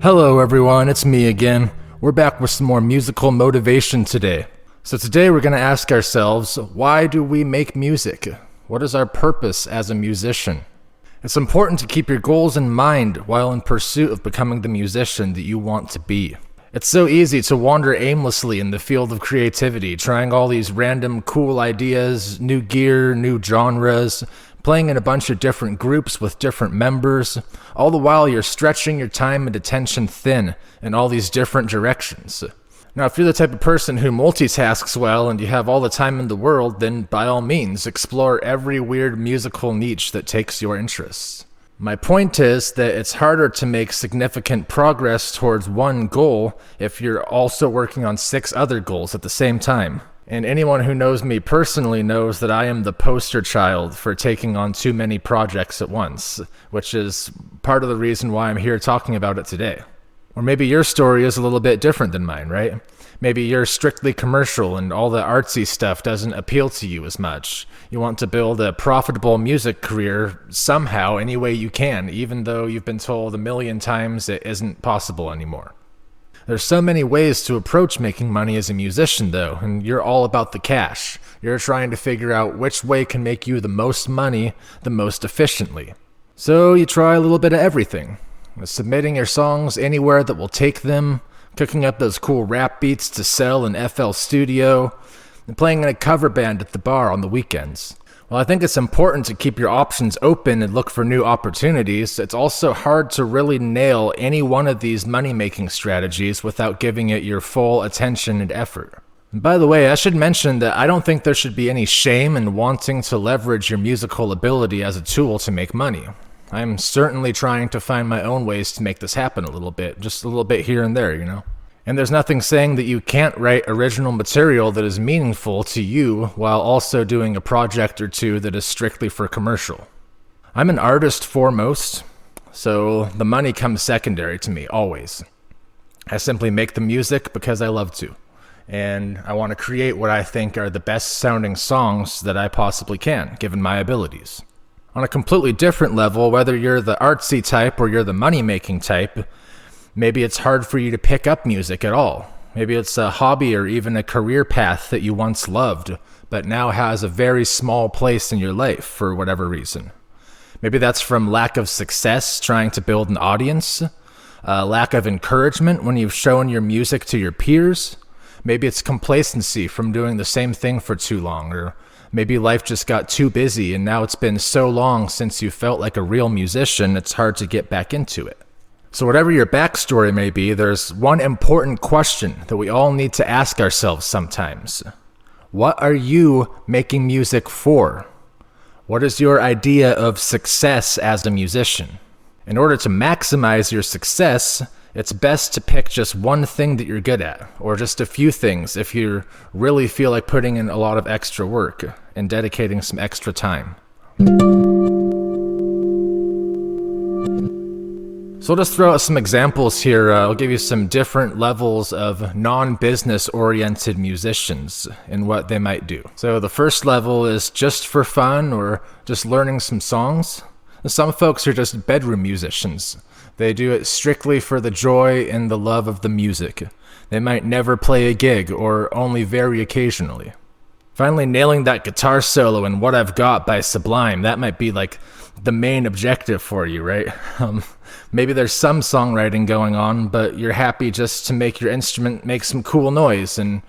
Hello everyone, it's me again. We're back with some more musical motivation today. So today we're going to ask ourselves, why do we make music? What is our purpose as a musician? It's important to keep your goals in mind while in pursuit of becoming the musician that you want to be. It's so easy to wander aimlessly in the field of creativity, trying all these random cool ideas, new gear, new genres, playing in a bunch of different groups with different members, all the while you're stretching your time and attention thin in all these different directions. Now, if you're the type of person who multitasks well and you have all the time in the world, then by all means, explore every weird musical niche that takes your interests. My point is that it's harder to make significant progress towards one goal if you're also working on 6 other goals at the same time. And anyone who knows me personally knows that I am the poster child for taking on too many projects at once, which is part of the reason why I'm here talking about it today. Or maybe your story is a little bit different than mine, right? Maybe you're strictly commercial and all the artsy stuff doesn't appeal to you as much. You want to build a profitable music career somehow, any way you can, even though you've been told a million times it isn't possible anymore. There's so many ways to approach making money as a musician, though, and you're all about the cash. You're trying to figure out which way can make you the most money the most efficiently. So you try a little bit of everything. Submitting your songs anywhere that will take them, cooking up those cool rap beats to sell in FL Studio, and playing in a cover band at the bar on the weekends. While I think it's important to keep your options open and look for new opportunities, it's also hard to really nail any one of these money-making strategies without giving it your full attention and effort. And by the way, I should mention that I don't think there should be any shame in wanting to leverage your musical ability as a tool to make money. I'm certainly trying to find my own ways to make this happen a little bit, just a little bit here and there, you know? And there's nothing saying that you can't write original material that is meaningful to you while also doing a project or two that is strictly for commercial. I'm an artist foremost, so the money comes secondary to me, always. I simply make the music because I love to, and I want to create what I think are the best sounding songs that I possibly can, given my abilities. On a completely different level, whether you're the artsy type or you're the money-making type, maybe it's hard for you to pick up music at all. Maybe it's a hobby or even a career path that you once loved, but now has a very small place in your life for whatever reason. Maybe that's from lack of success trying to build an audience, lack of encouragement when you've shown your music to your peers. Maybe it's complacency from doing the same thing for too long, or maybe life just got too busy and now it's been so long since you felt like a real musician, it's hard to get back into it. So whatever your backstory may be, there's one important question that we all need to ask ourselves sometimes. What are you making music for? What is your idea of success as a musician? In order to maximize your success, it's best to pick just one thing that you're good at, or just a few things if you really feel like putting in a lot of extra work and dedicating some extra time. So I'll just throw out some examples here. I'll give you some different levels of non-business oriented musicians and what they might do. So the first level is just for fun or just learning some songs. Some folks are just bedroom musicians. They do it strictly for the joy and the love of the music. They might never play a gig or only very occasionally. Finally, nailing that guitar solo in What I've Got by Sublime, that might be like the main objective for you, right? Maybe there's some songwriting going on, but you're happy just to make your instrument make some cool noise and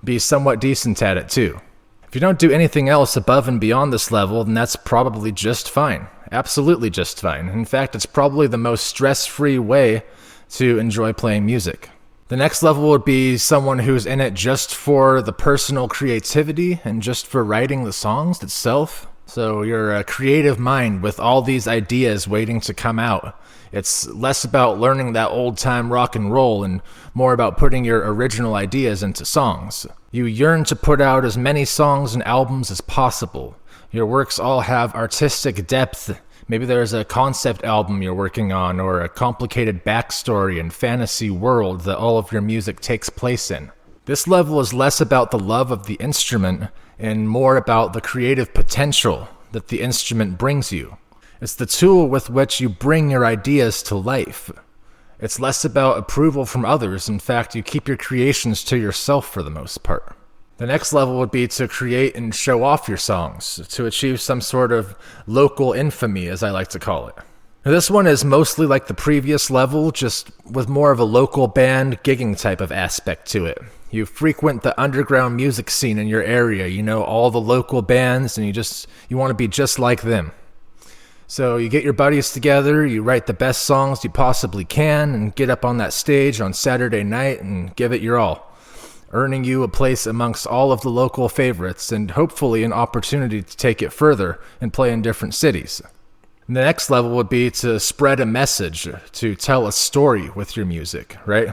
be somewhat decent at it too. If you don't do anything else above and beyond this level, then that's probably just fine. Absolutely just fine. In fact, it's probably the most stress-free way to enjoy playing music. The next level would be someone who's in it just for the personal creativity and just for writing the songs itself. So you're a creative mind with all these ideas waiting to come out. It's less about learning that old-time rock and roll and more about putting your original ideas into songs. You yearn to put out as many songs and albums as possible. Your works all have artistic depth. Maybe there's a concept album you're working on or a complicated backstory and fantasy world that all of your music takes place in. This level is less about the love of the instrument and more about the creative potential that the instrument brings you. It's the tool with which you bring your ideas to life. It's less about approval from others. In fact, you keep your creations to yourself for the most part. The next level would be to create and show off your songs, to achieve some sort of local infamy, as I like to call it. Now, this one is mostly like the previous level, just with more of a local band gigging type of aspect to it. You frequent the underground music scene in your area, you know all the local bands, and you want to be just like them. So you get your buddies together, you write the best songs you possibly can, and get up on that stage on Saturday night and give it your all, earning you a place amongst all of the local favorites and hopefully an opportunity to take it further and play in different cities. And the next level would be to spread a message, to tell a story with your music, right?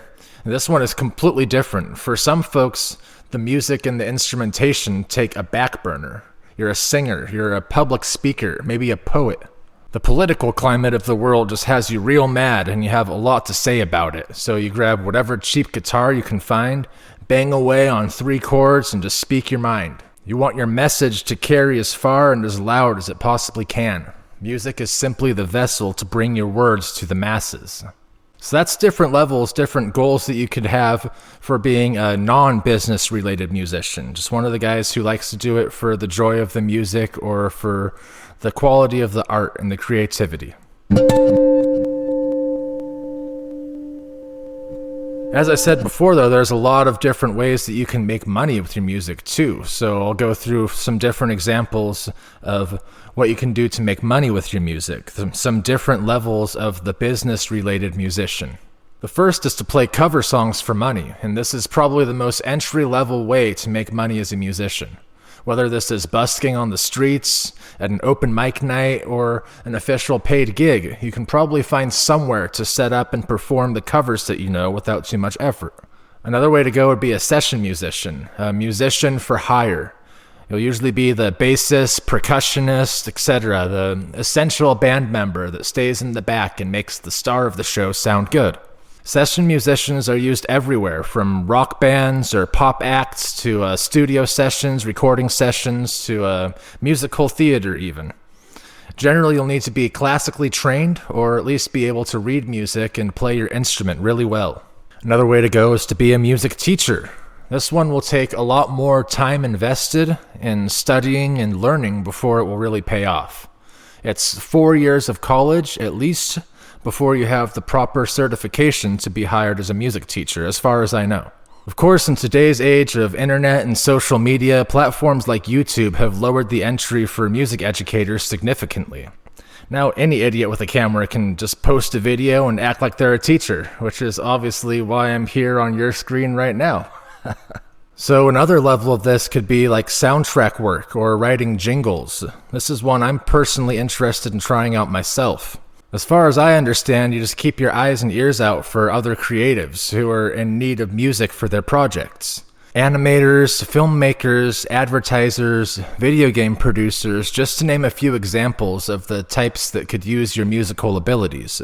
And this one is completely different. For some folks, the music and the instrumentation take a back burner. You're a singer, you're a public speaker, maybe a poet. The political climate of the world just has you real mad and you have a lot to say about it. So you grab whatever cheap guitar you can find, bang away on 3 chords and just speak your mind. You want your message to carry as far and as loud as it possibly can. Music is simply the vessel to bring your words to the masses. So that's different levels, different goals that you could have for being a non-business related musician. Just one of the guys who likes to do it for the joy of the music or for the quality of the art and the creativity. As I said before, though, there's a lot of different ways that you can make money with your music, too. So I'll go through some different examples of what you can do to make money with your music, some different levels of the business-related musician. The first is to play cover songs for money, and this is probably the most entry-level way to make money as a musician. Whether this is busking on the streets, at an open mic night, or an official paid gig, you can probably find somewhere to set up and perform the covers that you know without too much effort. Another way to go would be a session musician, a musician for hire. You'll usually be the bassist, percussionist, etc., the essential band member that stays in the back and makes the star of the show sound good. Session musicians are used everywhere, from rock bands or pop acts to studio sessions, recording sessions, to musical theater even. Generally, you'll need to be classically trained or at least be able to read music and play your instrument really well. Another way to go is to be a music teacher. This one will take a lot more time invested in studying and learning before it will really pay off. It's 4 years of college at least before you have the proper certification to be hired as a music teacher, as far as I know. Of course, in today's age of internet and social media, platforms like YouTube have lowered the entry for music educators significantly. Now, any idiot with a camera can just post a video and act like they're a teacher, which is obviously why I'm here on your screen right now. So another level of this could be like soundtrack work or writing jingles. This is one I'm personally interested in trying out myself. As far as I understand, you just keep your eyes and ears out for other creatives who are in need of music for their projects. Animators, filmmakers, advertisers, video game producers, just to name a few examples of the types that could use your musical abilities.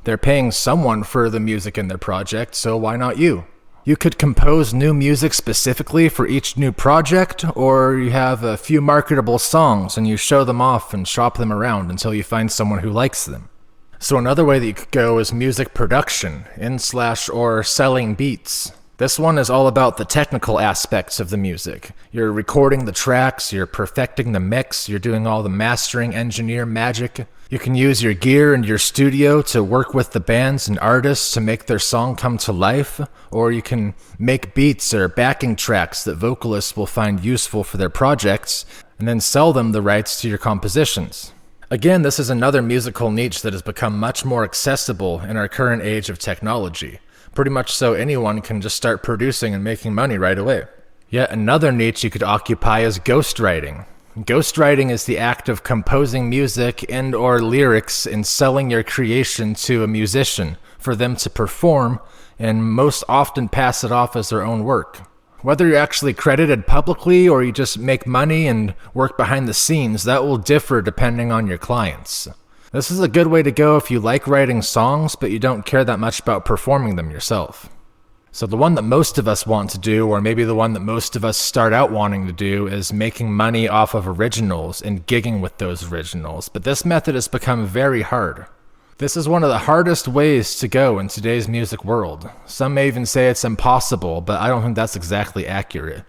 They're paying someone for the music in their project, so why not you? You could compose new music specifically for each new project, or you have a few marketable songs and you show them off and shop them around until you find someone who likes them. So another way that you could go is music production, or selling beats. This one is all about the technical aspects of the music. You're recording the tracks, you're perfecting the mix, you're doing all the mastering engineer magic. You can use your gear and your studio to work with the bands and artists to make their song come to life, or you can make beats or backing tracks that vocalists will find useful for their projects, and then sell them the rights to your compositions. Again, this is another musical niche that has become much more accessible in our current age of technology. Pretty much so anyone can just start producing and making money right away. Yet another niche you could occupy is ghostwriting. Ghostwriting is the act of composing music and/or lyrics and selling your creation to a musician for them to perform and most often pass it off as their own work. Whether you're actually credited publicly or you just make money and work behind the scenes, that will differ depending on your clients. This is a good way to go if you like writing songs, but you don't care that much about performing them yourself. So the one that most of us want to do, or maybe the one that most of us start out wanting to do, is making money off of originals and gigging with those originals. But this method has become very hard. This is one of the hardest ways to go in today's music world. Some may even say it's impossible, but I don't think that's exactly accurate.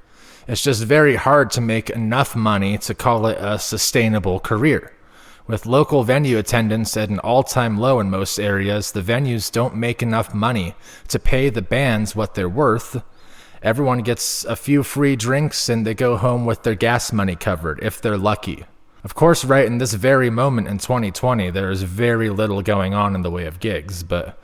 It's just very hard to make enough money to call it a sustainable career. With local venue attendance at an all-time low in most areas, the venues don't make enough money to pay the bands what they're worth. Everyone gets a few free drinks and they go home with their gas money covered, if they're lucky. Of course, right in this very moment in 2020, there is very little going on in the way of gigs, but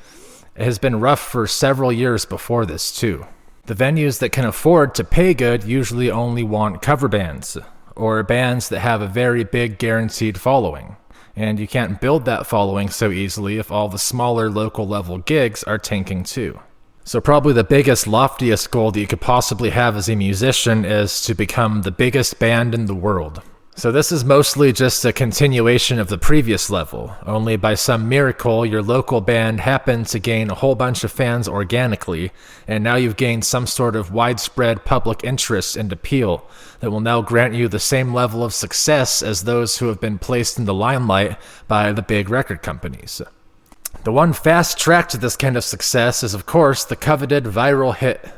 it has been rough for several years before this too. The venues that can afford to pay good usually only want cover bands, or bands that have a very big guaranteed following. And you can't build that following so easily if all the smaller local level gigs are tanking too. So probably the biggest, loftiest goal that you could possibly have as a musician is to become the biggest band in the world. So this is mostly just a continuation of the previous level, only by some miracle your local band happened to gain a whole bunch of fans organically, and now you've gained some sort of widespread public interest and appeal that will now grant you the same level of success as those who have been placed in the limelight by the big record companies. The one fast track to this kind of success is, of course, the coveted viral hit.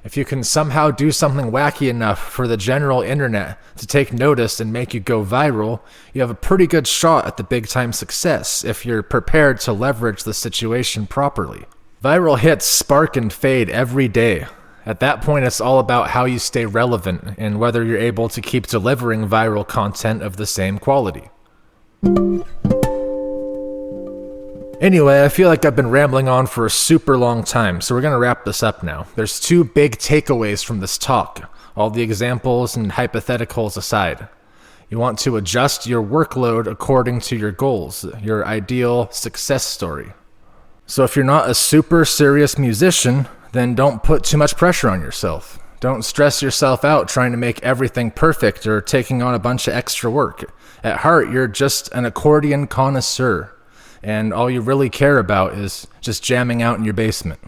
If you can somehow do something wacky enough for the general internet to take notice and make you go viral, you have a pretty good shot at the big-time success if you're prepared to leverage the situation properly. Viral hits spark and fade every day. At that point, it's all about how you stay relevant and whether you're able to keep delivering viral content of the same quality. Anyway, I feel like I've been rambling on for a super long time, so we're going to wrap this up now. There's two big takeaways from this talk, all the examples and hypotheticals aside. You want to adjust your workload according to your goals, your ideal success story. So if you're not a super serious musician, then don't put too much pressure on yourself. Don't stress yourself out trying to make everything perfect or taking on a bunch of extra work. At heart, you're just an accordion connoisseur, and all you really care about is just jamming out in your basement.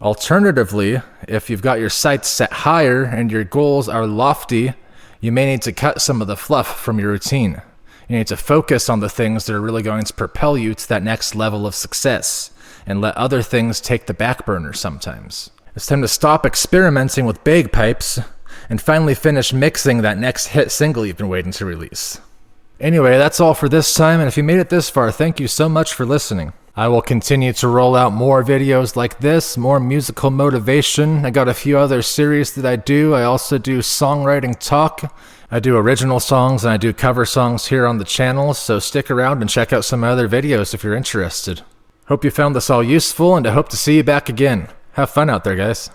Alternatively, if you've got your sights set higher and your goals are lofty, you may need to cut some of the fluff from your routine. You need to focus on the things that are really going to propel you to that next level of success, and let other things take the back burner sometimes. It's time to stop experimenting with bagpipes and finally finish mixing that next hit single you've been waiting to release. Anyway, that's all for this time, and if you made it this far, thank you so much for listening. I will continue to roll out more videos like this, more musical motivation. I got a few other series that I do. I also do songwriting talk. I do original songs and I do cover songs here on the channel, so stick around and check out some other videos if you're interested. Hope you found this all useful, and I hope to see you back again. Have fun out there, guys.